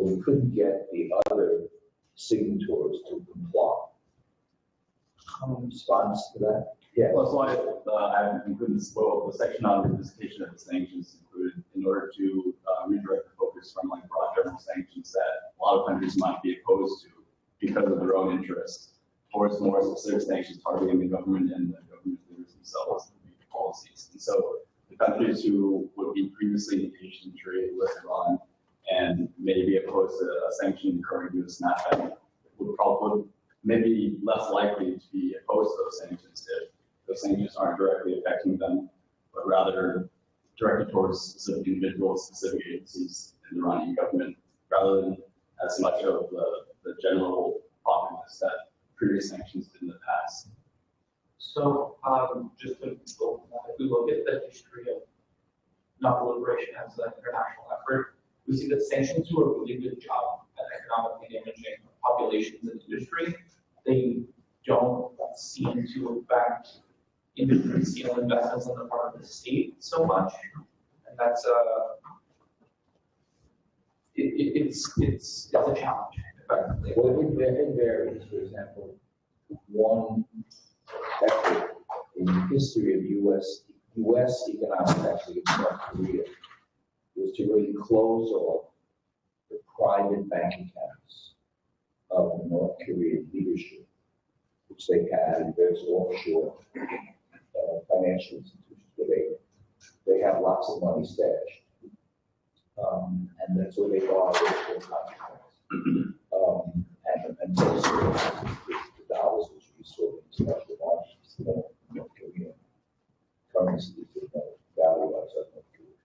we couldn't get the other signatories to comply. Response to that? Yeah. Well, so I've included the section on revisitation of the sanctions included in order to redirect the focus from like broad general sanctions that a lot of countries might be opposed to because of their own interests, towards more specific sanctions targeting the government and the government leaders themselves and the policies. And so the countries who would be previously engaged in trade with Iran and maybe opposed to a sanction occurring due to snapback would probably maybe less likely to be opposed to those sanctions if those sanctions aren't directly affecting them, but rather directed towards specific individuals, specific agencies in the Iranian government, rather than as much of the general populace that previous sanctions did in the past. So just to go, if we look at the history of non-proliferation as an international effort, we see that sanctions do a really good job at economically damaging populations and industry. They don't seem to affect industry scale investments on the part of the state so much, and that's it's a challenge. Effectively. Well, it varies. For example, one effort in the history of U.S. economic activity in North Korea was to really close off the private bank accounts of the North Korean leadership, which they had in various offshore financial institutions where they have lots of money stashed. And that's where they borrow their contracts. And so the dollars which we saw in international markets, North Korean currencies that value outside North Korea.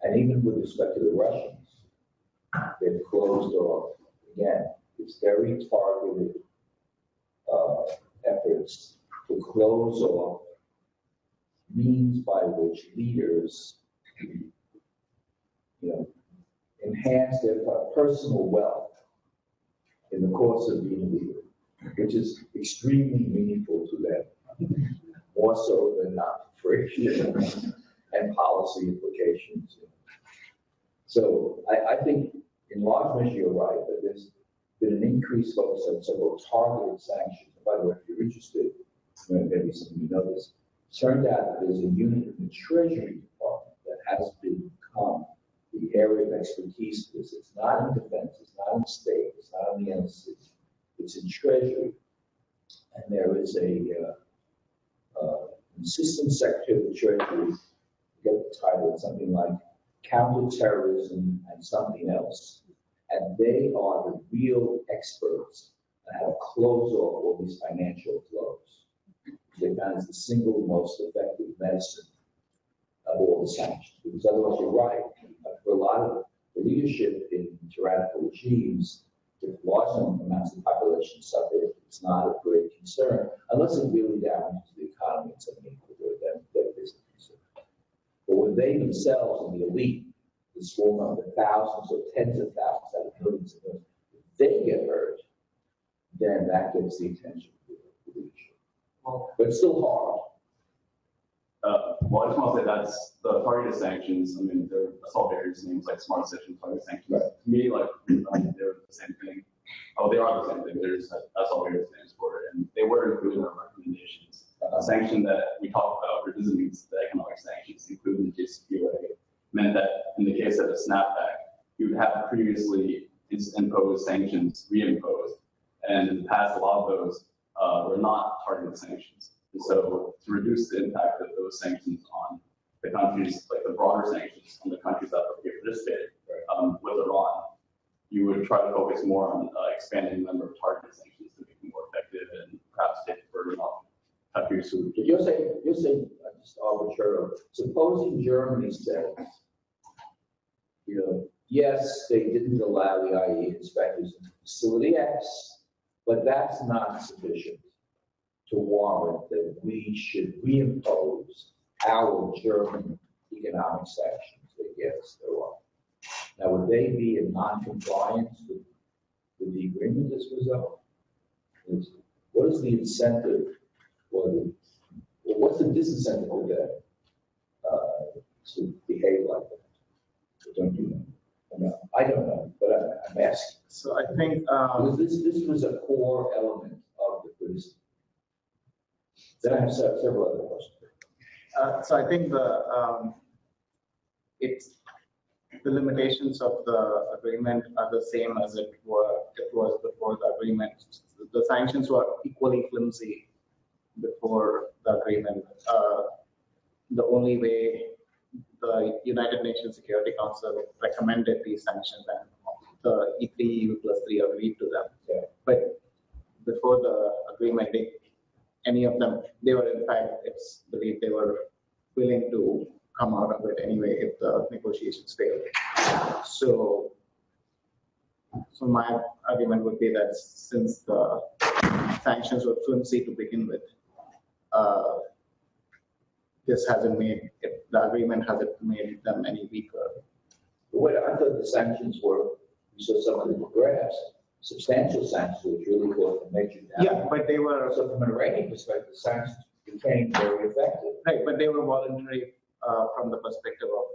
And even with respect to the Russians, they've closed off, again, it's very targeted efforts to close off means by which leaders, enhance their personal wealth in the course of being a leader, which is extremely meaningful to them, more so than non-proliferation and policy implications. So I think in large measure you're right, that there's been an increased focus on so-called targeted sanctions. And by the way, if you're interested, maybe some of you know this, it turned out that there's a unit in the Treasury Department that has become the area of expertise for this. It's not in defense, it's not in state, it's not in the NSC, it's in Treasury. And there is a Assistant Secretary of the Treasury, I get the title, it's something like Counterterrorism and something else. And they are the real experts on how to close off all these financial flows. They found it's the single most effective medicine of all the sanctions. Because otherwise, you're right. For a lot of the leadership in tyrannical regimes, if large amounts of the population suffer, it's not of great concern, unless it really damages the economy in some meaningful way, then it is a concern. But when they themselves and the elite, the small number of thousands or tens of thousands out of millions of them, if they get hurt, then that gets the attention of the leadership. But it's still hard. Well, I just want to say that's the targeted sanctions. I mean, there are all various names like smart sanctions, targeted sanctions. Right. To me, like they're the same thing. Oh, they are the same thing. There's that's all various names for it, and they were included in our recommendations. A sanction that we talked about revisiting the economic sanctions, including the JCPOA, meant that in the case of a snapback, you would have previously imposed sanctions reimposed, and in the past, a lot of those were not targeted sanctions. And so to reduce the impact of those sanctions on the countries, like the broader sanctions on the countries that participated with Iran, you would try to focus more on expanding the number of targeted sanctions to make them more effective and perhaps take the burden off countries who. You're saying just arbitrarily, supposing Germany says, yes, they didn't allow the IAEA inspectors into facility X, but that's not sufficient to warrant that we should reimpose our German economic sanctions against Iran. Now, would they be in non-compliance with the agreement as a result? What is the incentive, what's the disincentive for them to behave like that? Don't you know? I don't know, but I'm I'm asking. So I think, This was a core element of the criticism. Then I have several other questions. so I think it's the limitations of the agreement are the same as it was before the agreement. The sanctions were equally flimsy before the agreement. The only way the United Nations Security Council recommended these sanctions and the EU plus 3 agreed to them. Yeah. But before the agreement, any of them, they were in fact, it's believed they were willing to come out of it anyway if the negotiations failed. So my argument would be that since the sanctions were flimsy to begin with, the agreement hasn't made them any weaker. Wait, I thought the sanctions were, you saw some of the graphs, substantial sanctions, which really caused a major damage. Yeah, but they were, So from an Iranian perspective, sanctions became very effective. right, but they were voluntary from the perspective of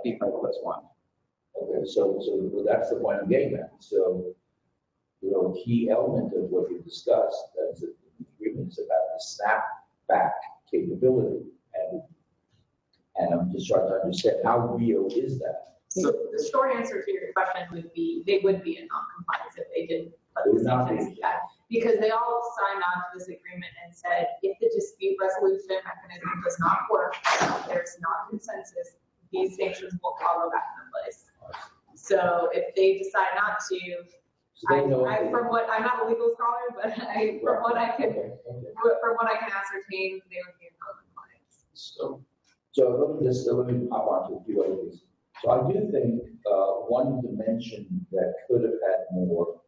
the P5+1. Okay, so that's the point I'm getting at. So, a key element of what you discussed, that's the agreement is about the snapback capability. And I'm just trying to understand how real is that? So the short answer to your question would be, they would be in non-compliance if they didn't put They would the not be. sanctions yet. Because they all signed on to this agreement and said, if the dispute resolution mechanism does not work, there's not consensus, these sanctions will all go back into place. So if they decide not to, So they know. I'm not a legal scholar, but from what I can ascertain, they would be in non-compliance. So let me hop on to a few other things. So I do think one dimension that could have had more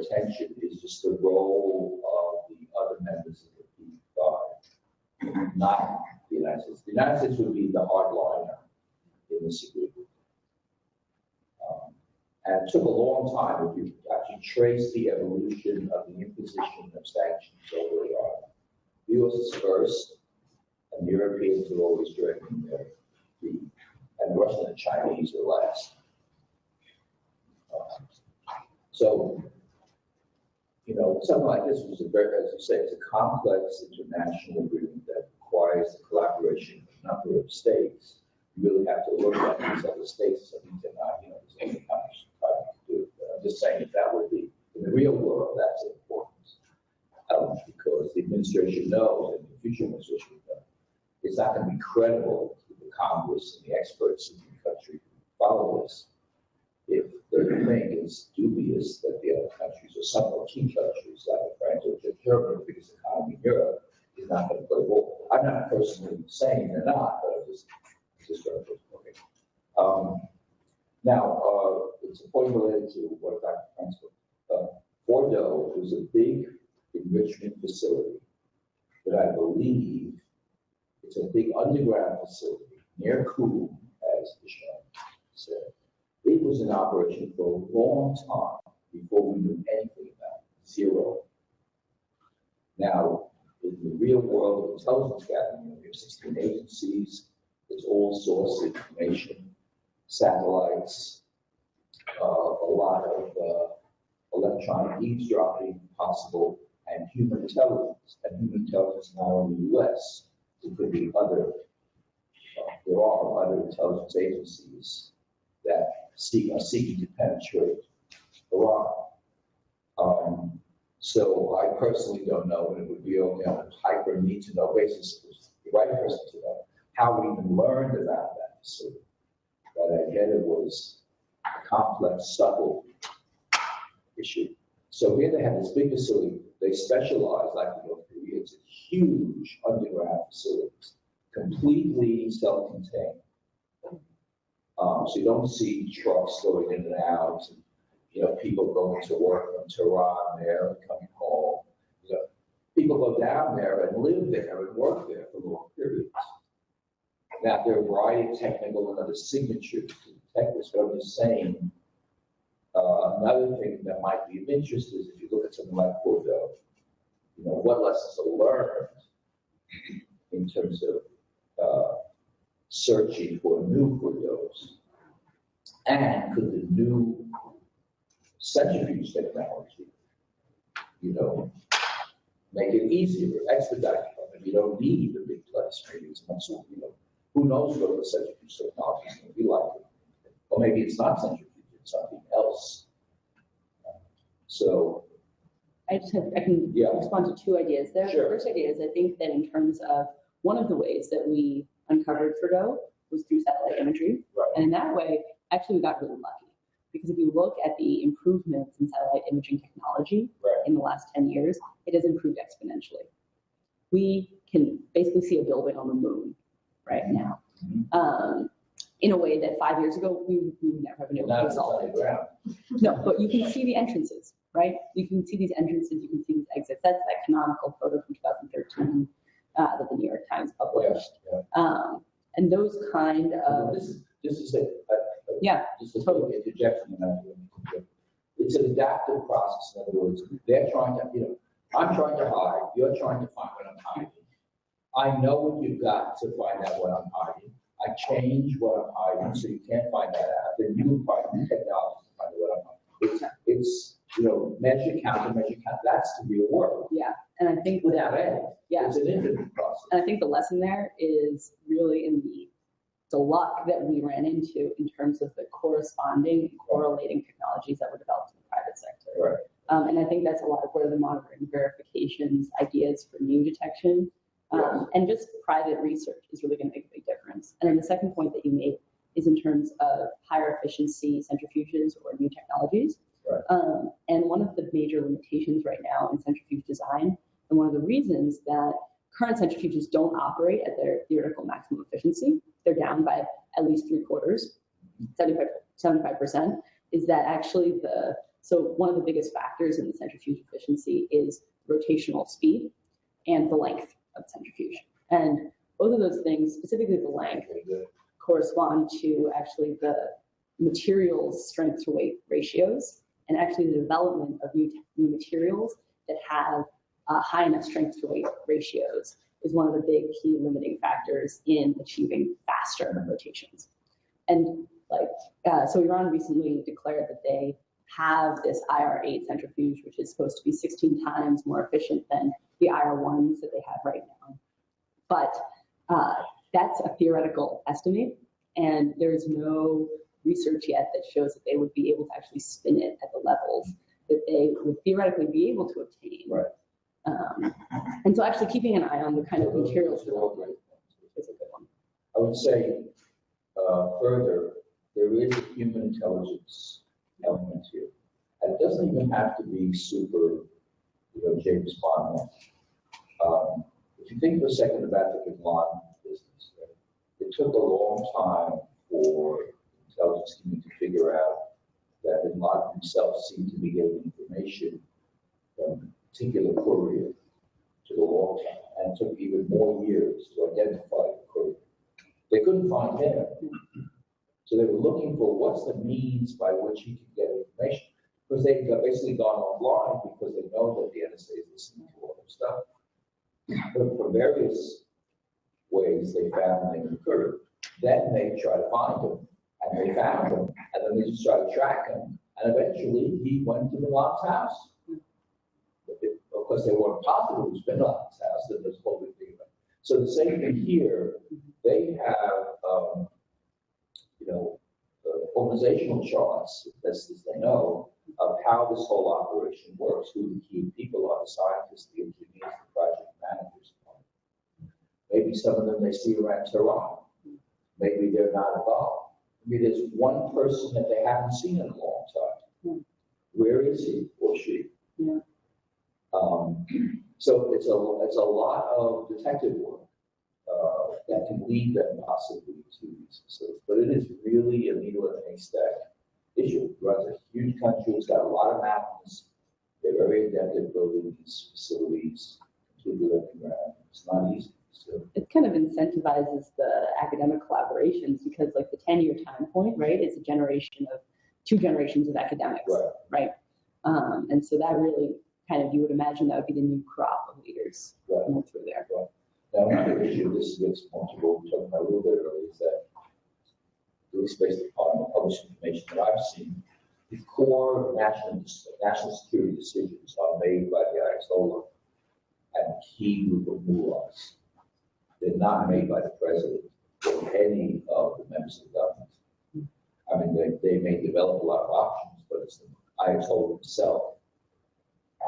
attention is just the role of the other members of the P5, not the United States. The United States would be the hardliner in this agreement. And it took a long time if you actually trace the evolution of the imposition of sanctions over Iran. The U.S. is first, and the Europeans are always dragging their feet, and the Russians and the Chinese are last. So, something like this was a very, as you say, it's a complex international agreement that requires the collaboration of a number of states. You really have to look at these other states, so these are not, there's only how much time to do it. But I'm just saying if that would be, in the real world, that's important. Because the administration knows, and the future administration knows, it's not going to be credible to the Congress and the experts in the country who follow this if their thing is dubious that the other countries, or some of the key countries like France or Germany, the biggest economy in Europe, is not going to play ball. I'm not personally saying they're not, but I'm just okay. Now, it's a point related to what Dr. Franz spoke. Bordeaux was a big enrichment facility that I believe it's a big underground facility near Qum, as Ishmael said. It was in operation for a long time before we knew anything about it. Zero. Now, in the real world of intelligence gathering, we have 16 agencies. There's all source information, satellites, a lot of electronic eavesdropping possible, and human intelligence. And human intelligence not only the U.S., it could be other, there are other intelligence agencies that are seeking to penetrate Iran. So I personally don't know, and it would be only on a hyper need-to-know basis, the right person to know, how we even learned about that facility. But again, it was a complex, subtle issue. So here they have this big facility. They specialize, like in North Korea, it's huge underground facilities, completely self-contained. So you don't see trucks going in and out, and, people going to work from Tehran there and coming home. People go down there and live there and work there for long periods. Now, there are a variety of technical and other signatures to detect this, but I'm just saying, another thing that might be of interest is if you look at something like Bordeaux, what lessons are learned in terms of searching for new Bordeaux. And could the new centrifuge technology, make it easier, expedite it? Maybe you don't need a big place, maybe it's not so, who knows what the centrifuge technology is going to be like? Or maybe it's not centrifuge, it's something else. So, I can Yeah. respond to two ideas there. Sure. The first idea is I think that in terms of one of the ways that we uncovered Trudeau was through satellite imagery. Right. And in that way, actually, we got really lucky. Because if you look at the improvements in satellite imaging technology Right. in the last 10 years, it has improved exponentially. We can basically see a building on the moon right now. In a way that 5 years ago, we would never have been able to Not solve on it. the ground. No, but you can see the entrances, right? You can see these entrances, you can see these exits. That's that canonical photo from 2013 that the New York Times published. Yeah. And those kind of, This is it. yeah, Just a total interjection. It's an adaptive process. In other words, they're trying to, I'm trying to hide, you're trying to find what I'm hiding. I know what you've got to find out what I'm hiding. I change what I'm hiding so you can't find that out. Then you find the technology to find what I'm hiding. It's measure, count. That's the real world. yeah. And I think Without that, end. yeah. It's an infinite process. And I think the lesson there is really in the luck that we ran into in terms of the corresponding, correlating technologies that were developed in the private sector. Right. And I think that's a lot of where the monitoring, verifications, ideas for new detection, and just private research is really going to make a big difference. And then the second point that you made is in terms of higher efficiency centrifuges or new technologies. Right. And one of the major limitations right now in centrifuge design, and one of the reasons that current centrifuges don't operate at their theoretical maximum efficiency, they're down by at least 75%, is that actually so one of the biggest factors in the centrifuge efficiency is rotational speed and the length of the centrifuge. And both of those things, specifically the length, correspond to actually the materials strength to weight ratios, and actually the development of new materials that have high enough strength to weight ratios is one of the big key limiting factors in achieving faster rotations. And so Iran recently declared that they have this IR-8 centrifuge, which is supposed to be 16 times more efficient than the IR-1s that they have right now. But that's a theoretical estimate, and there's no research yet that shows that they would be able to actually spin it at the levels that they would theoretically be able to obtain. Right. And so actually keeping an eye on the kind of materials development is a good one. I would say further, there is a human intelligence element here. And it doesn't even have to be super, James Bond. If you think for a second about the Bin Laden business, it took a long time for the intelligence community to figure out that Bin Laden himself seemed to be getting information from a particular courier to the long time. And it took even more years to identify the courier. They couldn't find him. So they were looking for what's the means by which he could get information. Because they've basically gone offline because they know that the NSA is listening to all their stuff. But for various ways they found him occurred. Then they try to find him, and they found him, and then they just try to track him, and eventually he went to Bin Laden's house. But of course, they weren't positive it was Bin Laden's house, and there's a whole big thing about it. So the same thing here, they have, organizational charts, as best as they know, of how this whole operation works, who the key people are, the scientists, the engineers, the project managers. Maybe some of them they see around Tehran. Maybe they're not involved. Maybe there's one person that they haven't seen in a long time. Where is he or she? Yeah. So it's a lot of detective work that can lead them possibly to these facilities. But it is really a needle in a haystack issue. Iran's a huge country. It's got a lot of mountains. They're very adept at building these facilities completely underground. It's not easy. So It kind of incentivizes the academic collaborations because like the 10-year time point, right, is a generation of 2 generations of academics, right? And so that really kind of, you would imagine that would be the new crop of leaders going through there. Right. Now, another issue, this gets more to what we were talking about a little bit earlier, is that, at least based upon the published information information that I've seen, the core national security decisions are made by the Ayatollah and key group of mullahs. They're not made by the president or any of the members of the government. I mean, they may develop a lot of options, but it's the Ayatollah himself,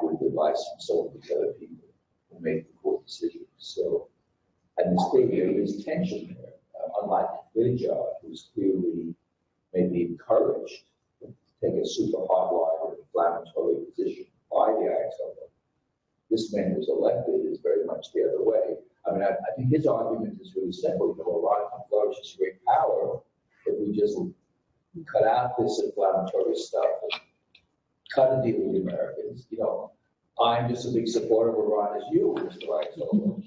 with advice from some of these other people, who make the core decisions. So, and there's clearly there's tension there. Unlike Ahmadinejad, who's clearly maybe encouraged to take a super hardline or inflammatory position by the Ayatollah. This man who's elected is very much the other way. I mean, I think his argument is really simple. You know, Iran can flourish as great power if we just cut out this inflammatory stuff and cut a deal with the Americans. You know, I'm just a big supporter of Iran as you, Mr. Ayatollah.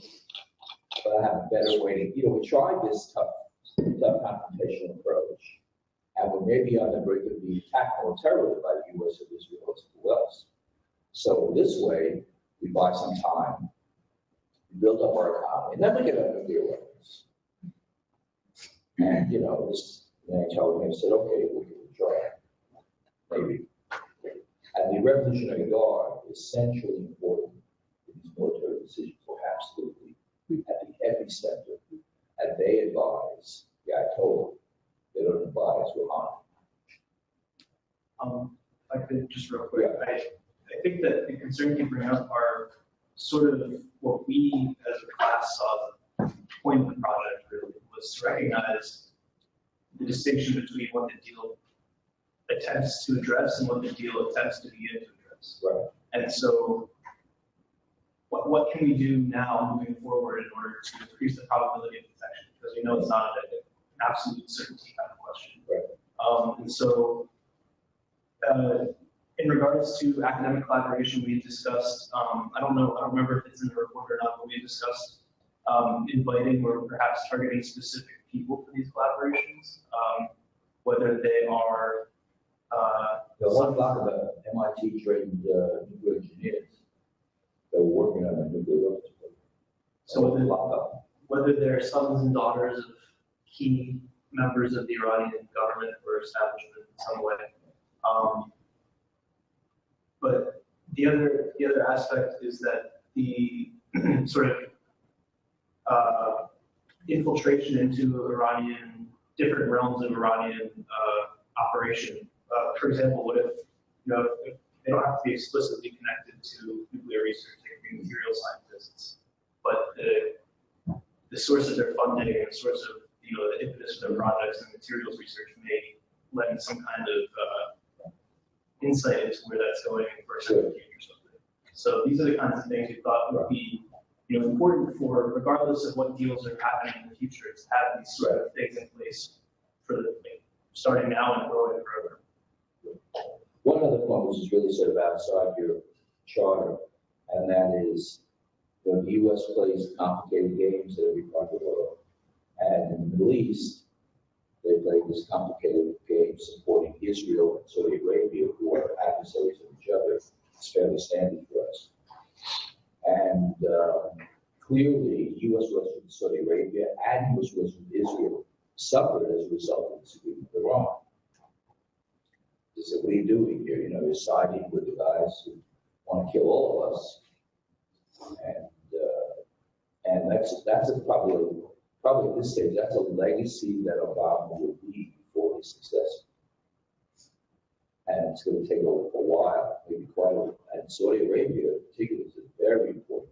But I have a better way to, you know, we tried this tough confrontational approach, and we're maybe on the brink of being attacked militarily by the U.S. or Israel or who else. So this way, we buy some time, build up our economy, and then we get a nuclear weapons. And, you know, this NHL may have said, okay, we'll give it a try, maybe. And the Revolutionary Guard is essentially important in these military decisions, or absolutely at the epicenter, and they advise the Ayatollah. They don't advise Rouhani. If I could just real quick, I think that the concerns you bring up are sort of what we as a class saw the point of the project really was to recognize the distinction between what the deal attempts to address and what the deal attempts to begin to address. Right. And so what can we do now moving forward in order to increase the probability of detection? Because we know it's not an absolute certainty kind of question. Right. And so in regards to academic collaboration, we discussed, I don't remember if it's in the report or not, but we discussed inviting or perhaps targeting specific people for these collaborations, whether they are The one block of the MIT trained nuclear engineers that were working on a nuclear weapons program. So whether they're sons and daughters of key members of the Iranian government or establishment in some way. But the other aspect is that the sort of infiltration into different realms of Iranian operation. For example, what if, you know, if they don't have to be explicitly connected to nuclear research, they can be material scientists, but the source of their funding and the source of, you know, the impetus for their projects and materials research may lend some kind of insight into where that's going for a certain future or something. So these are the kinds of things we thought would be, you know, important for, regardless of what deals are happening in the future, is to have these sort of things in place for the, starting now and growing further. One other point, which is really sort of outside your charter, and that is the U.S. plays complicated games at every part of the world. And in the Middle East, they play this complicated game supporting Israel and Saudi Arabia, who are adversaries of each other. It's fairly standard for us. And clearly, U.S. relations with Saudi Arabia and U.S. relations with Israel suffered as a result of this agreement with Iran. They said, what are you doing here? You know, you're siding with the guys who want to kill all of us. And that's probably at this stage, that's a legacy that Obama will leave before his successor. And it's going to take a while, maybe quite a while. And Saudi Arabia, in particular, is a very important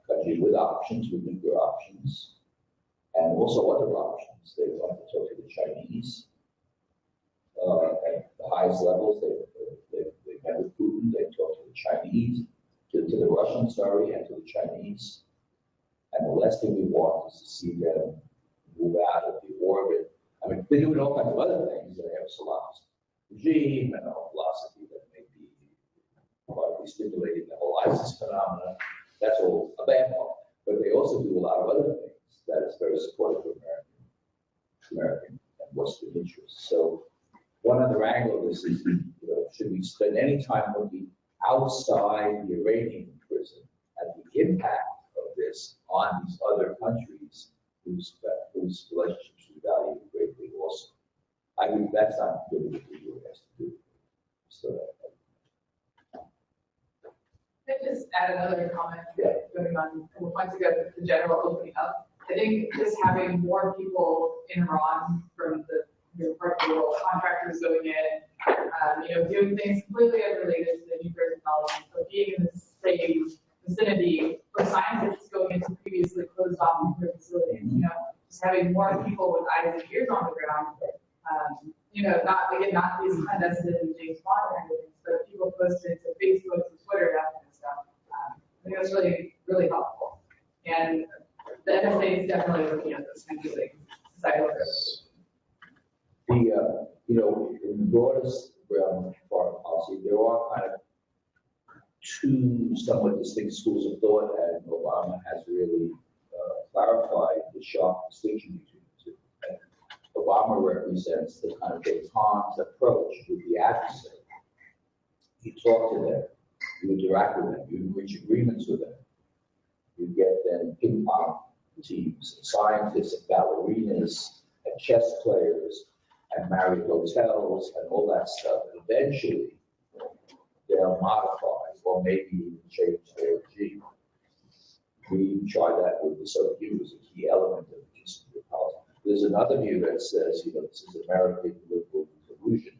country with options, with nuclear options, and also other options. They want to talk to the Chinese at the highest levels. They met with Putin. They talked to the Chinese, to the Russians, and to the Chinese. And the last thing we want is to see them move out of the orbit. I mean, they're doing all kinds of other things. They have a Islamist regime and a philosophy that may be partly stimulating the whole ISIS phenomenon. That's all a bad one. But they also do a lot of other things that is very supportive of American and Western interests. So one other angle of this is, you know, should we spend any time looking outside the Iranian prison at the impact of this on these other countries whose relationships we value greatly also? I mean, that's not really what the U.S. to do. So, Can I just add another comment? Yeah. Going on a couple points ago, the general opening up. I think just having more people in Iran from the part of the world, contractors going in, doing things completely unrelated to the nuclear technology, but being in the same vicinity where scientists going into previously closed off nuclear facilities, just having more people with eyes and ears on the ground. Not these clandestine James Bond kind of things, but people posted to Facebook, to Twitter, that kind of stuff. I think that's really, really helpful. And the NSA is definitely looking at those kinds of things. Societal risks. In the broadest realm of foreign policy, there are kind of two somewhat distinct schools of thought, and Obama has really clarified the sharp distinction between the two. And Obama represents the kind of détente approach with the adversary. You talk to them, you interact with them, you reach agreements with them. You get them ping pong teams, and scientists, and ballerinas, and chess players, and married hotels, and all that stuff. And eventually, they'll modify or maybe even change their regime. We try that with the Soviet Union as a key element of the history of politics. There's another view that says, this is American political collusion,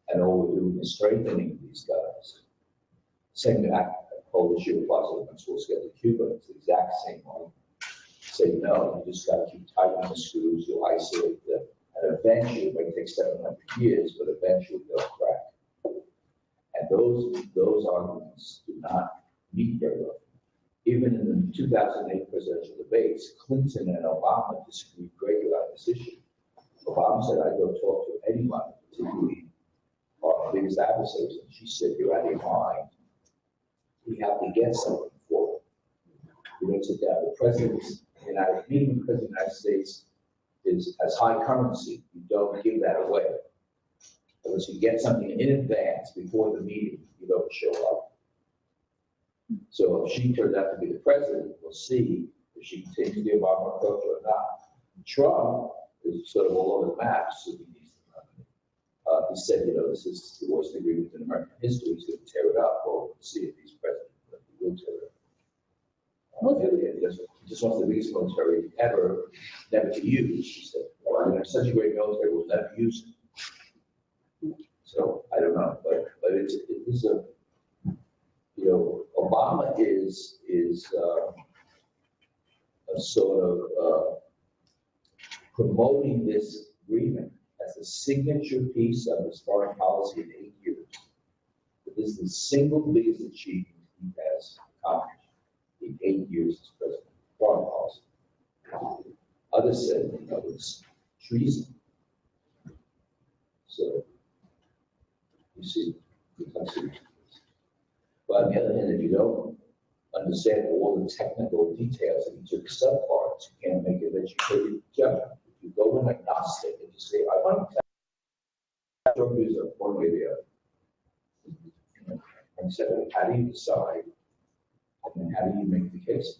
and all we're doing is strengthening these guys. Same whole issue applies when schools get to Cuba. It's the exact same one. Say no, you just got to keep tightening the screws, you'll isolate them, and eventually, it might take 700 years, but eventually they'll crack. And those arguments do not meet very well. Even in the 2008 presidential debates, Clinton and Obama disagreed greatly on this issue. Obama said, I'd go talk to anyone, particularly our biggest adversaries. And she said, you're out of your mind. We have to get something for it. We don't sit down. The president's meeting with the President of the United States has high currency. You don't give that away. Unless you get something in advance before the meeting, you don't show up. So if she turns out to be the president, we'll see if she continues the Obama approach or not. Trump is sort of all over the map, so he needs the money. He said, this is the worst agreement in American history. He's going to tear it up. Well, we'll see if he's president, but he will tear it up. He just wants the biggest military ever, never to use. He said, well, we have such a great military, we'll never use it. So I don't know, but it is a, Obama is a sort of promoting this agreement as a signature piece of his foreign policy in 8 years. But this is the single biggest achievement he has accomplished in 8 years as president. Foreign policy. Others said, it's treason. So, you see, the complexity. But on the other hand, if you don't understand all the technical details of each of the subparts, you can't make an educated judgment. If you go in agnostic and you say, I want to tell you one way or the other. And said, well, how do you decide? And then how do you make the case?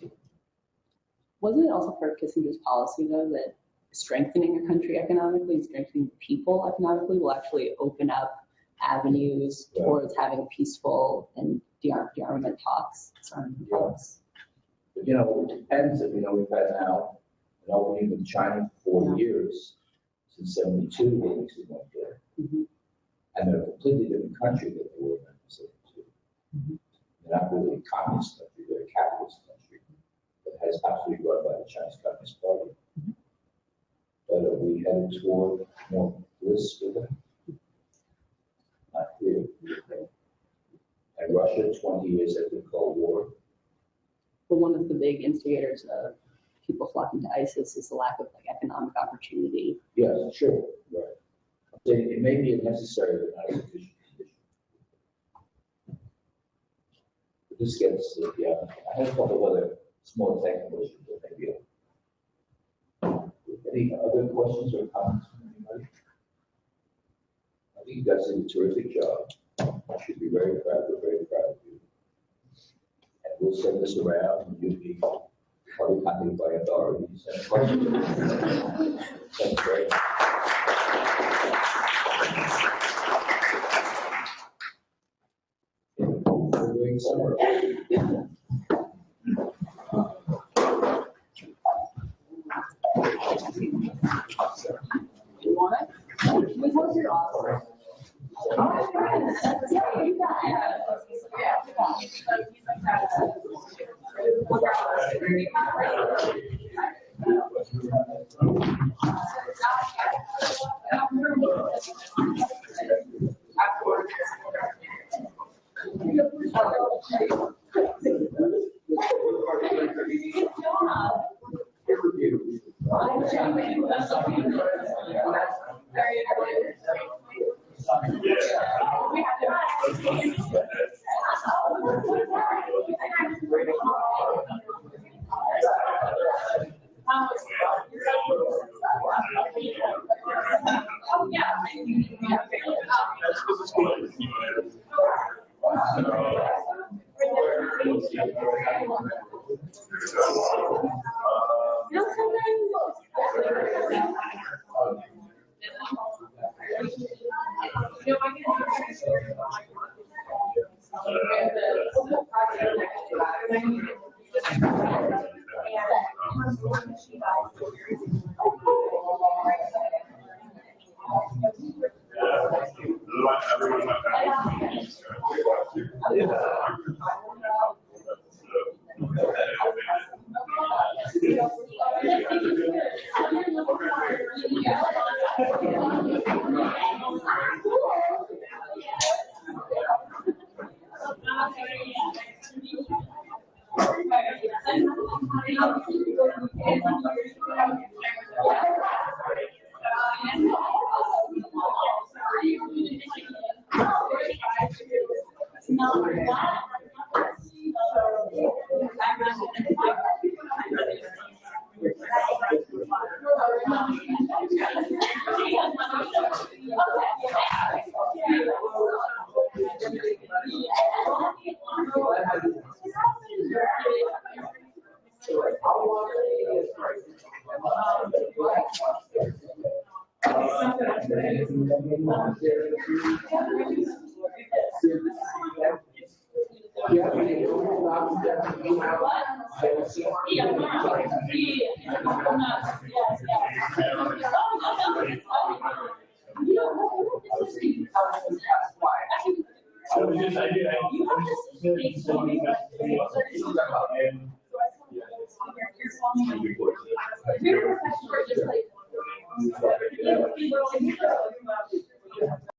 Wasn't it also part of Kissinger's policy, though, that strengthening a country economically, strengthening people economically will actually open up avenues towards having peaceful and de-armament talks? But, it depends. We've had now an opening in China for 4 years, since 72, when we went there. Mm-hmm. And they're a completely different country than they were in 1972. Mm-hmm. They're not really a communist country, they're a capitalist country that has absolutely run by the Chinese Communist Party. Mm-hmm. But are we headed toward more bliss with them? Not clear. And Russia, 20 years after the Cold War. But one of the big instigators of people flocking to ISIS is the lack of economic opportunity. Yes, sure, right. It may be a necessary but not a sufficient condition. But this gets, I have a couple of other small technical issues that maybe. Any other questions or comments from anybody? I think you guys did a terrific job. I should be very proud. We're very proud of you. And we'll send this around and you'll be Probably contacted by authorities. Any questions? Thank you very much. We're doing summer. You want it? Which one's your offer? Yeah, you got